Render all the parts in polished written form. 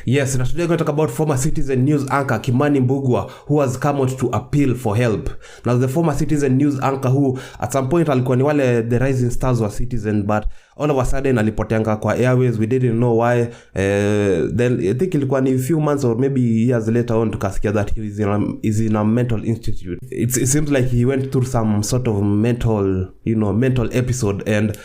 Yes, and today we're going to talk about former Citizen News anchor Kimani Mbugua, who has come out to appeal for help. Now, the former Citizen News anchor who at some point alikuwa ni wale the rising stars wa Citizen, but all of a sudden alipoteanga kwa airways. We didn't know why. Then I think ilikuwa ni few months or maybe years later on tukasikia that he is in a mental institute. It seems like he went through some sort of mental episode, and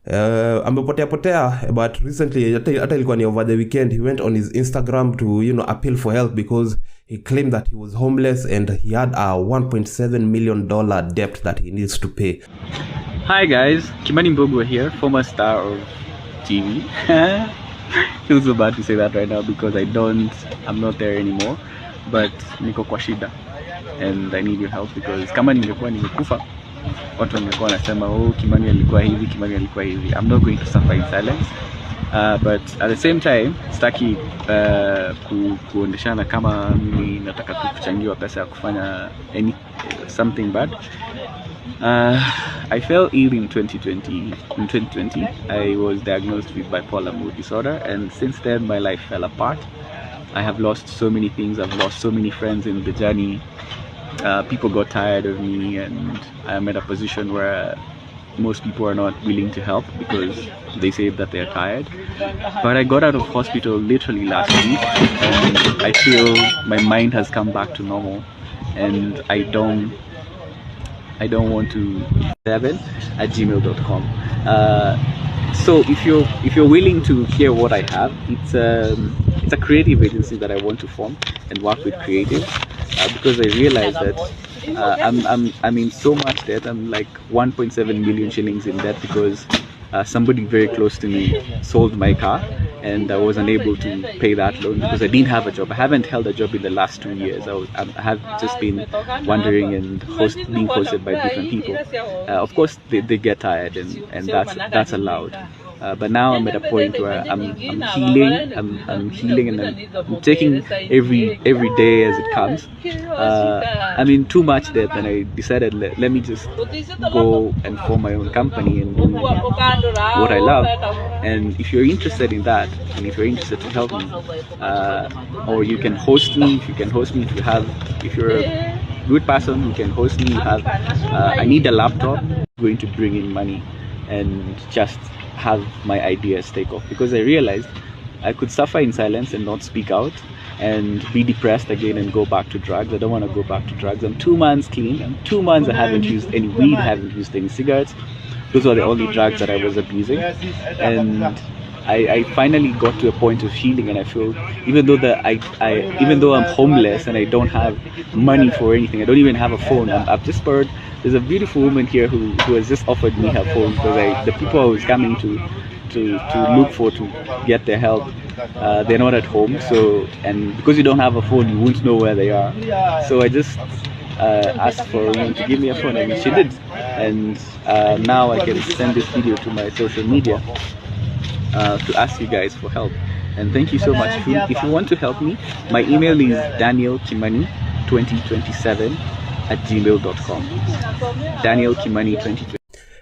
amepotea, but recently hata ilikuwa ni over the weekend, he went on his Instagram to appeal for help because he claimed that he was homeless and he had a $1.7 million debt that he needs to pay. Hi guys, Kimani Mbugua here, former star of TV. Feels so bad to say that right now because I'm not there anymore, but niko kwa shida and I need your help because kama ningekuwa nimekufa watu wangekuwa wanasema Kimani alikuwa hivi, Kimani alikuwa hivi. I'm not going to suffer in silence, but at the same time sitaki kuondeshana kama mimi nataka tu kuchangiwa pesa ya kufanya something bad. I fell ill in 2020. In 2020, I was diagnosed with bipolar mood disorder, and since then my life fell apart. I have lost so many things. I've lost so many friends in the journey. People got tired of me, and I'm at a position where most people are not willing to help because they say that they're tired. But I got out of hospital literally last week, and I feel my mind has come back to normal, and I don't want to 7@gmail.com. So if you're willing to hear what I have, it's a creative agency that I want to form and work with creatives, because I realize that I'm in so much debt. I'm like 1.7 million shillings in debt because somebody very close to me sold my car, and I was unable to pay that loan because I didn't have a job. I haven't held a job in the last 2 years. I have just been wandering and being hosted by different people. Of course, they get tired, and that's allowed. But now I'm at a point where I'm healing. I'm healing, and I'm taking every day as it comes. I'm in too much debt, and I decided let me just go and form my own company and do what I love. And if you're interested in that, and if you're interested to help me, or you can host me. If you can host me, if you're a good person, you can host me. I need a laptop. I'm going to bring in money and just have my ideas take off, because I realized I could suffer in silence and not speak out and be depressed again and go back to drugs. I don't want to go back to drugs. I'm 2 months clean. I'm 2 months I haven't used any weed, I haven't used any cigarettes. Those were the only drugs that I was abusing, and I finally got to a point of healing, and I feel even though I'm homeless and I don't have money for anything, I don't even have a phone. I've just heard there's a beautiful woman here who has just offered me her phone because the people I was coming to look for to get their help, they're not at home. So, and because you don't have a phone, you won't know where they are. So I just asked for a woman to give me a phone, and she did. And now I can send this video to my social media to ask you guys for help. And thank you so much. If you want to help me, my email is danielkimani2027@gmail.com. danielkimani2027.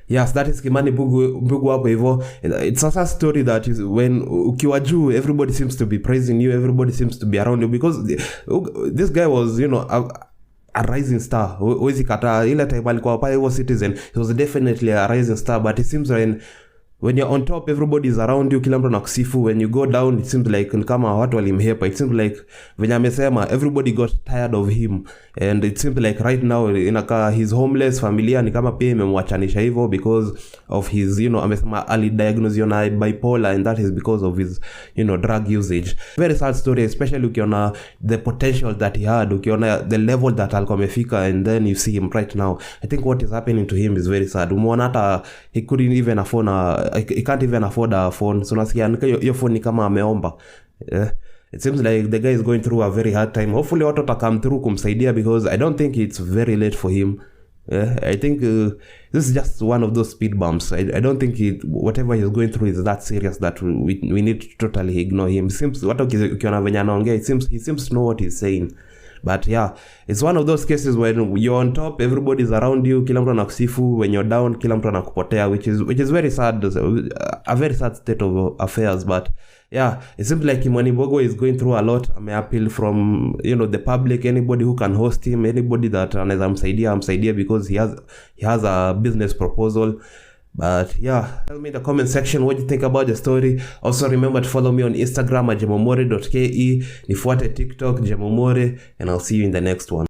Yes, that is Kimani Mbugua hapo hivyo. It's a sad story that is when ukiwa juu, everybody seems to be praising you, everybody seems to be around you, because this guy was, a rising star. Wezi kata ile time alikuwa pale was Citizen, he was definitely a rising star, but it seems when you're on top, everybody is around you, kila mtu anakusifu. When you go down, it seems like kama watu walimhepa. It seems like venye amesema, everybody got tired of him, and it seems like right now inaka he's homeless. Familia ni kama pia imemwachanisha hivyo because of his amesema alidiagnose na bipolar, and that is because of his drug usage. Very sad story, especially ukiona the potential that he had, ukiona the level that alikuwa amefika, and then you see him right now. I think what is happening to him is very sad. Umeona hata he couldn't even afford he can't even afford a phone. So nasikia hiyo phone ni kama ameomba. It seems like the guy is going through a very hard time. Hopefully watu watakam through kumsaidia, because I don't think it's very late for him. I think this is just one of those speed bumps. I don't think whatever he's going through is that serious that we need to totally ignore him. It seems watu ukiona venye anaongea, he seems to know what he's saying. But yeah, it's one of those cases when you're on top, everybody's around you, kila mtu anakusifu. When you're down, kila mtu anakupotea, which is very sad, a very sad state of affairs. But yeah, it seems like Kimani Mbugua is going through a lot. I may appeal from, the public, anybody who can host him, anybody that anaweza msaidia because he has a business proposal. But yeah, tell me in the comment section what you think about the story. Also remember to follow me on Instagram at jemomore.ke, nifuate TikTok jemomore, and I'll see you in the next one.